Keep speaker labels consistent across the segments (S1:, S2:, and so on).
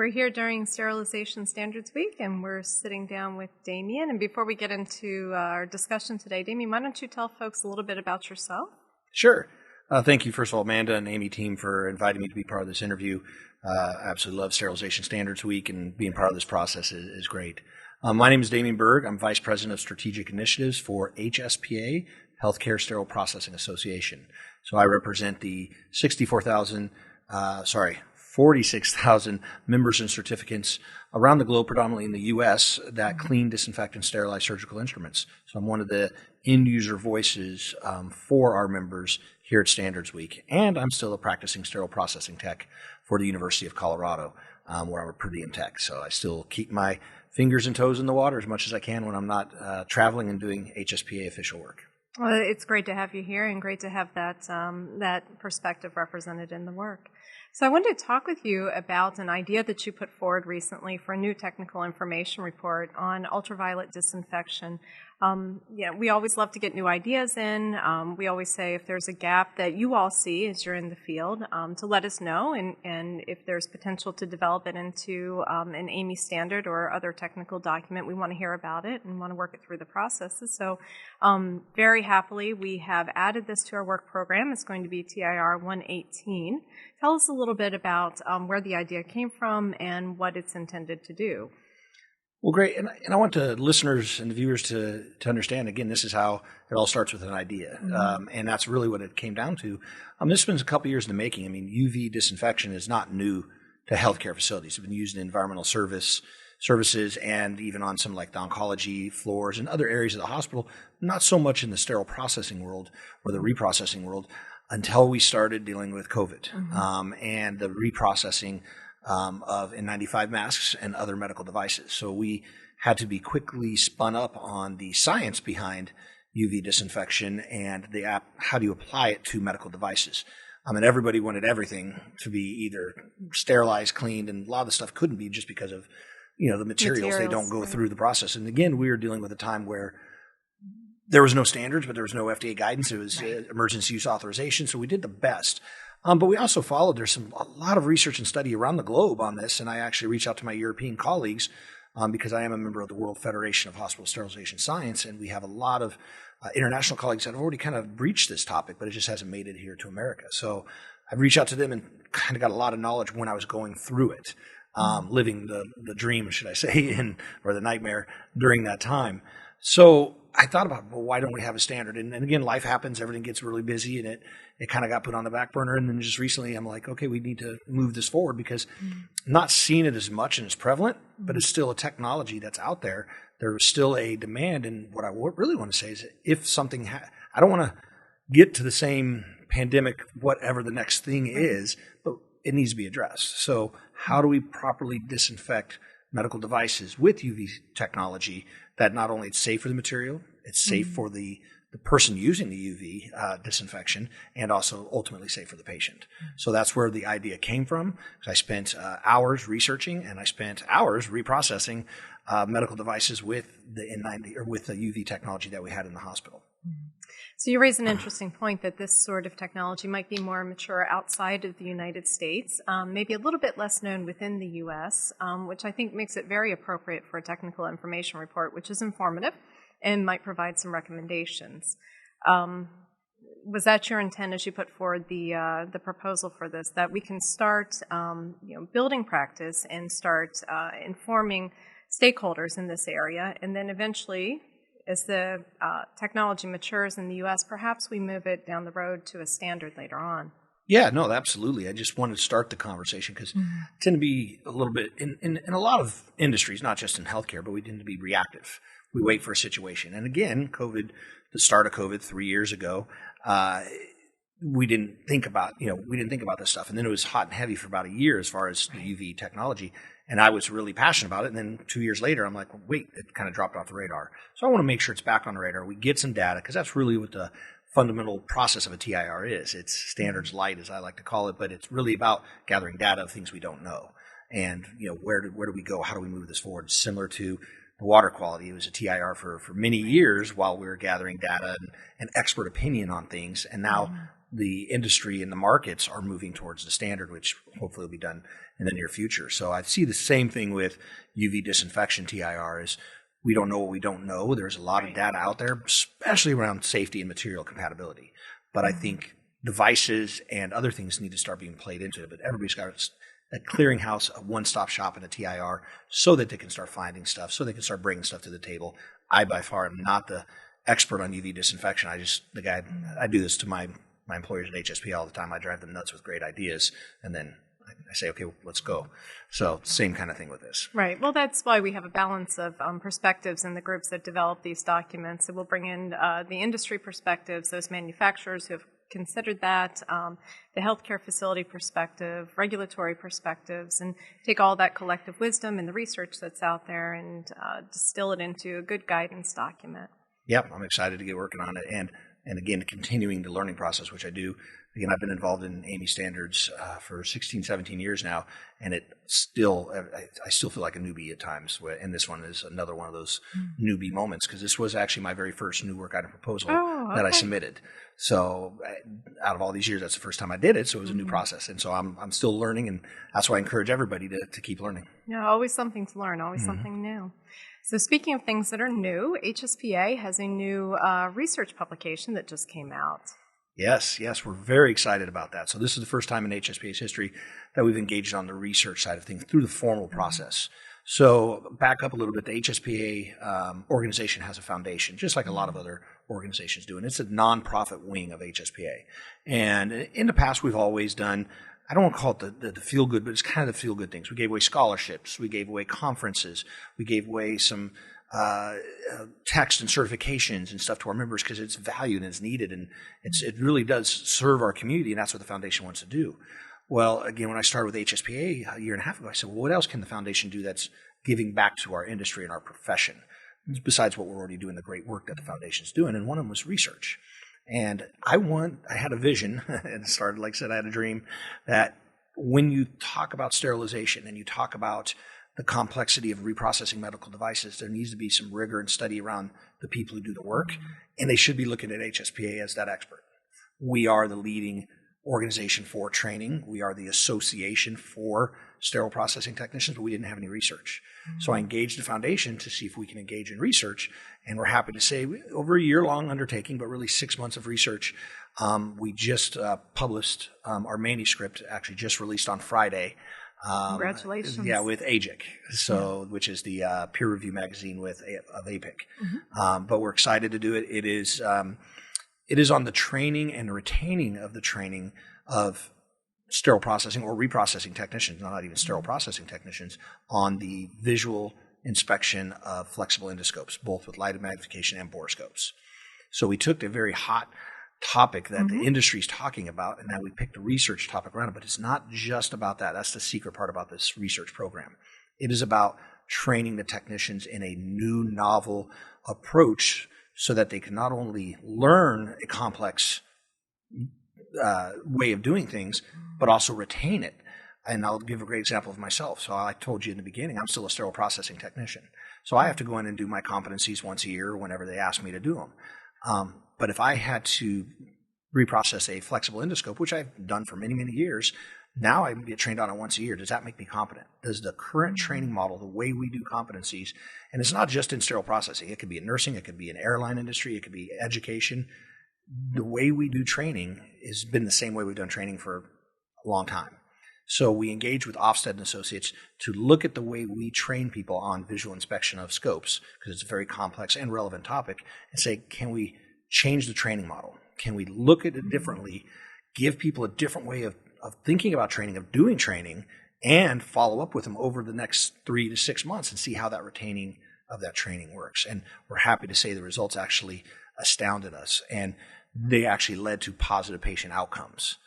S1: We're here during Sterilization Standards Week, and we're sitting down with Damien. And before we get into our discussion today, Damien, why don't you tell folks a little bit about yourself?
S2: Sure. Thank you, first of all, Amanda and AAMI team, for inviting me to be part of this interview. I absolutely love Sterilization Standards Week, and being part of this process is great. My name is Damien Berg. I'm Vice President of Strategic Initiatives for HSPA, Healthcare Sterile Processing Association. So I represent the 46,000 members and certificates around the globe, predominantly in the U.S., that clean, disinfect, and sterilize surgical instruments. So I'm one of the end-user voices for our members here at Standards Week. And I'm still a practicing sterile processing tech for the University of Colorado, where I'm a per diem tech. So I still keep my fingers and toes in the water as much as I can when I'm not traveling and doing HSPA official work.
S1: Well, it's great to have you here and great to have that perspective represented in the work. So I wanted to talk with you about an idea that you put forward recently for a new technical information report on ultraviolet disinfection. We always love to get new ideas in. We always say if there's a gap that you all see as you're in the field, to let us know, and if there's potential to develop it into an AAMI standard or other technical document, we want to hear about it and want to work it through the processes. So very happily, we have added this to our work program. It's going to be TIR 118. Tell us a little bit about where the idea came from and what it's intended to do.
S2: Well, great. And I want the listeners and the viewers to understand, again, this is how it all starts with an idea. And that's really what it came down to. This has been a couple years in the making. I mean, UV disinfection is not new to healthcare facilities. It's been used in environmental services and even on some like the oncology floors and other areas of the hospital, not so much in the sterile processing world or the reprocessing world until we started dealing with COVID and the reprocessing of N95 masks and other medical devices. So we had to be quickly spun up on the science behind UV disinfection and how do you apply it to medical devices. And everybody wanted everything to be either sterilized, cleaned, and a lot of the stuff couldn't be just because of the materials. They don't go through the process. And again, we were dealing with a time where there was no standards, but there was no FDA guidance. It was emergency use authorization. So we did the best. But we also followed, there's a lot of research and study around the globe on this, and I actually reached out to my European colleagues because I am a member of the World Federation of Hospital Sterilization Science, and we have a lot of international colleagues that have already kind of breached this topic, but it just hasn't made it here to America. So I've reached out to them and kind of got a lot of knowledge when I was going through it, living the dream, should I say, or the nightmare during that time. So I thought about, well, why don't we have a standard? And again, life happens, everything gets really busy, and it kind of got put on the back burner. And then just recently, I'm like, okay, we need to move this forward because I'm not seeing it as much and as prevalent, but it's still a technology that's out there. There's still a demand. And what I really want to say is if something, I don't want to get to the same pandemic, whatever the next thing is, but it needs to be addressed. So how do we properly disinfect medical devices with UV technology that not only it's safe for the material, it's safe for the person using the UV disinfection, and also ultimately safe for the patient. So that's where the idea came from. I spent hours researching, and I spent hours reprocessing medical devices with the N90 or with the UV technology that we had in the hospital.
S1: So you raise an interesting point that this sort of technology might be more mature outside of the United States, maybe a little bit less known within the U.S., which I think makes it very appropriate for a technical information report, which is informative and might provide some recommendations. Was that your intent as you put forward the proposal for this, that we can start building practice and start informing stakeholders in this area, and then eventually, as the technology matures in the U.S., perhaps we move it down the road to a standard later on?
S2: Yeah, no, absolutely. I just wanted to start the conversation because I tend to be a little bit, in a lot of industries, not just in healthcare, but we tend to be reactive. We wait for a situation. And again, the start of COVID 3 years ago, we didn't think about this stuff. And then it was hot and heavy for about a year as far as the UV technology. And I was really passionate about it. And then 2 years later, I'm like, well, wait, it kind of dropped off the radar. So I want to make sure it's back on the radar. We get some data because that's really what the fundamental process of a TIR is. It's standards light, as I like to call it, but it's really about gathering data of things we don't know. And, where do we go? How do we move this forward? Similar to the water quality. It was a TIR for many years while we were gathering data and expert opinion on things. And now the industry and the markets are moving towards the standard, which hopefully will be done in the near future. So I see the same thing with UV disinfection TIR is we don't know what we don't know. There's a lot of data out there, especially around safety and material compatibility. But I think devices and other things need to start being played into it. But everybody's got a clearinghouse, a one-stop shop in a TIR so that they can start finding stuff, so they can start bringing stuff to the table. I, by far, am not the expert on UV disinfection. I do this to my employers at HSPA all the time. I drive them nuts with great ideas, and then I say, okay, let's go. So same kind of thing with this.
S1: Right. Well, that's why we have a balance of perspectives in the groups that develop these documents. So we'll bring in the industry perspectives, those manufacturers who have considered that, the healthcare facility perspective, regulatory perspectives, and take all that collective wisdom and the research that's out there and distill it into a good guidance document.
S2: Yep, I'm excited to get working on it. And again, continuing the learning process, which I do. Again, I've been involved in AAMI standards for 16, 17 years now, and I still feel like a newbie at times. And this one is another one of those newbie moments because this was actually my very first new work item proposal that I submitted. So out of all these years, that's the first time I did it. So it was a new process, and so I'm still learning, and that's why I encourage everybody to keep learning.
S1: Yeah, always something to learn, always something new. So speaking of things that are new, HSPA has a new research publication that just came out.
S2: Yes, we're very excited about that. So this is the first time in HSPA's history that we've engaged on the research side of things through the formal process. So back up a little bit, the HSPA organization has a foundation, just like a lot of other organizations do, and it's a nonprofit wing of HSPA. And in the past, we've always done, I don't want to call it the feel-good, but it's kind of the feel-good things. We gave away scholarships. We gave away conferences. We gave away some text and certifications and stuff to our members because it's valued and it's needed, and it really does serve our community, and that's what the foundation wants to do. Well, again, when I started with HSPA a year and a half ago, I said, well, what else can the foundation do that's giving back to our industry and our profession, besides what we're already doing, the great work that the foundation's doing? And one of them was research. And I had a vision, and it started, like I said, I had a dream that when you talk about sterilization and you talk about the complexity of reprocessing medical devices, there needs to be some rigor and study around the people who do the work, and they should be looking at HSPA as that expert. We are the leading organization for training. We are the association for sterile processing technicians, but we didn't have any research. So I engaged the foundation to see if we can engage in research, and we're happy to say over a year-long undertaking, but really 6 months of research. We just published our manuscript, actually just released on Friday.
S1: Congratulations.
S2: Yeah, with AJIC, which is the peer review magazine of APIC. But we're excited to do it. It is on the training and retaining of the training of sterile processing or reprocessing technicians, not even sterile processing technicians, on the visual inspection of flexible endoscopes, both with light magnification and borescopes. So we took a very hot topic that the industry is talking about, and now we picked a research topic around it, but it's not just about that. That's the secret part about this research program. It is about training the technicians in a new, novel approach so that they can not only learn a complex way of doing things, but also retain it. And I'll give a great example of myself. So I told you in the beginning, I'm still a sterile processing technician. So I have to go in and do my competencies once a year or whenever they ask me to do them. But if I had to reprocess a flexible endoscope, which I've done for many, many years, now I get trained on it once a year. Does that make me competent? Does the current training model, the way we do competencies, and it's not just in sterile processing, it could be in nursing, it could be in airline industry, it could be education. The way we do training has been the same way we've done training for a long time. So we engage with Ofsted and Associates to look at the way we train people on visual inspection of scopes, because it's a very complex and relevant topic, and say, can we change the training model? Can we look at it differently, give people a different way of thinking about training, of doing training, and follow up with them over the next 3 to 6 months and see how that retaining of that training works? And we're happy to say the results actually astounded us, and they actually led to positive patient outcomes.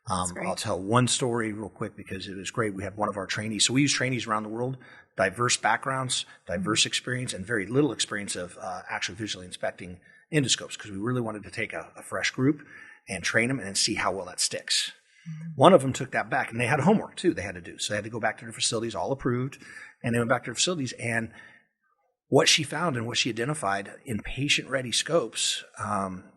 S2: I'll tell one story real quick because it was great. We had one of our trainees. So we use trainees around the world, diverse backgrounds, diverse experience, and very little experience of actually visually inspecting endoscopes, because we really wanted to take a fresh group and train them and then see how well that sticks. One of them took that back, and they had homework too they had to do. So they had to go back to their facilities, all approved, and they went back to their facilities, and what she found and what she identified in patient-ready scopes,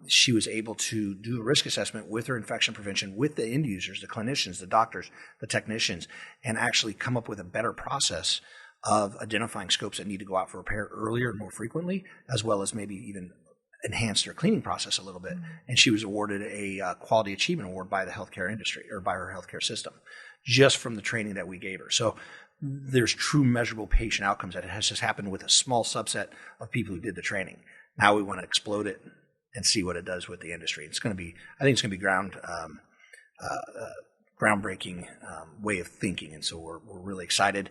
S2: she was able to do a risk assessment with her infection prevention, with the end users, the clinicians, the doctors, the technicians, and actually come up with a better process of identifying scopes that need to go out for repair earlier and more frequently, as well as maybe even enhance their cleaning process a little bit. And she was awarded a quality achievement award by the healthcare industry, or by her healthcare system, just from the training that we gave her. So there's true measurable patient outcomes that has just happened with a small subset of people who did the training. Now we want to explode it and see what it does with the industry. It's going to be, I think it's going to be groundbreaking way of thinking, and so we're really excited.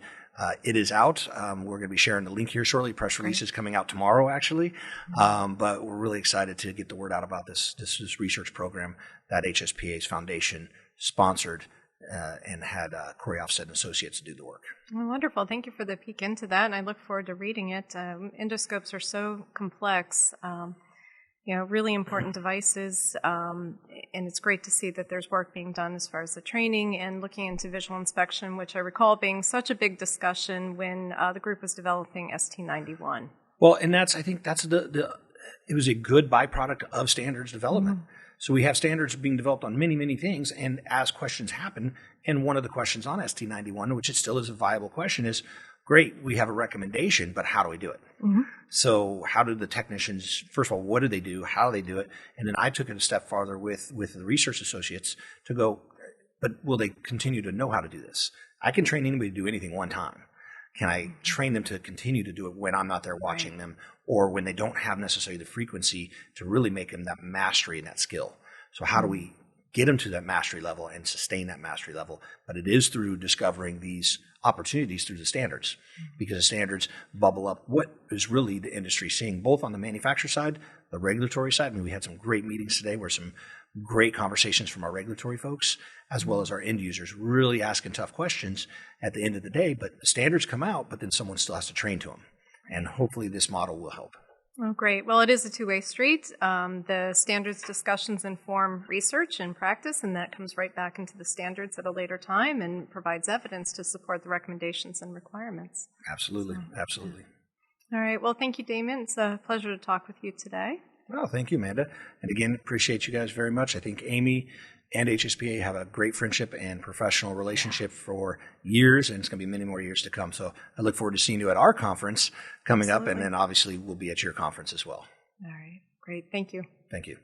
S2: It is out. We're going to be sharing the link here shortly. Press release is coming out tomorrow, actually, but we're really excited to get the word out about this research program that HSPA's foundation sponsored and had Corey Offset and Associates do the work.
S1: Well, wonderful. Thank you for the peek into that, and I look forward to reading it. Endoscopes are so complex. Really important devices, and it's great to see that there's work being done as far as the training and looking into visual inspection, which I recall being such a big discussion when the group was developing ST91.
S2: Well, and I think that's it was a good byproduct of standards development. So we have standards being developed on many, many things, and as questions happen, and one of the questions on ST91, which it still is a viable question, is, great, we have a recommendation, but how do we do it? So how do the technicians, first of all, what do they do? How do they do it? And then I took it a step farther with the research associates to go, but will they continue to know how to do this? I can train anybody to do anything one time. Can I train them to continue to do it when I'm not there watching them, or when they don't have necessarily the frequency to really make them that mastery and that skill? So how do we get them to that mastery level and sustain that mastery level? But it is through discovering these opportunities through the standards, because the standards bubble up what is really the industry seeing, both on the manufacturer side, the regulatory side. I mean, we had some great meetings today where some great conversations from our regulatory folks, as well as our end users, really asking tough questions at the end of the day. But the standards come out, but then someone still has to train to them. And hopefully this model will help.
S1: Oh, great. Well, it is a two-way street. The standards discussions inform research and practice, and that comes right back into the standards at a later time and provides evidence to support the recommendations and requirements.
S2: Absolutely. Absolutely.
S1: All right. Well, thank you, Damien. It's a pleasure to talk with you today.
S2: Well, thank you, Amanda. And again, appreciate you guys very much. I think AAMI and HSPA have a great friendship and professional relationship for years, and it's going to be many more years to come. So I look forward to seeing you at our conference coming up, and then obviously we'll be at your conference as well.
S1: All right. Great. Thank you.
S2: Thank you.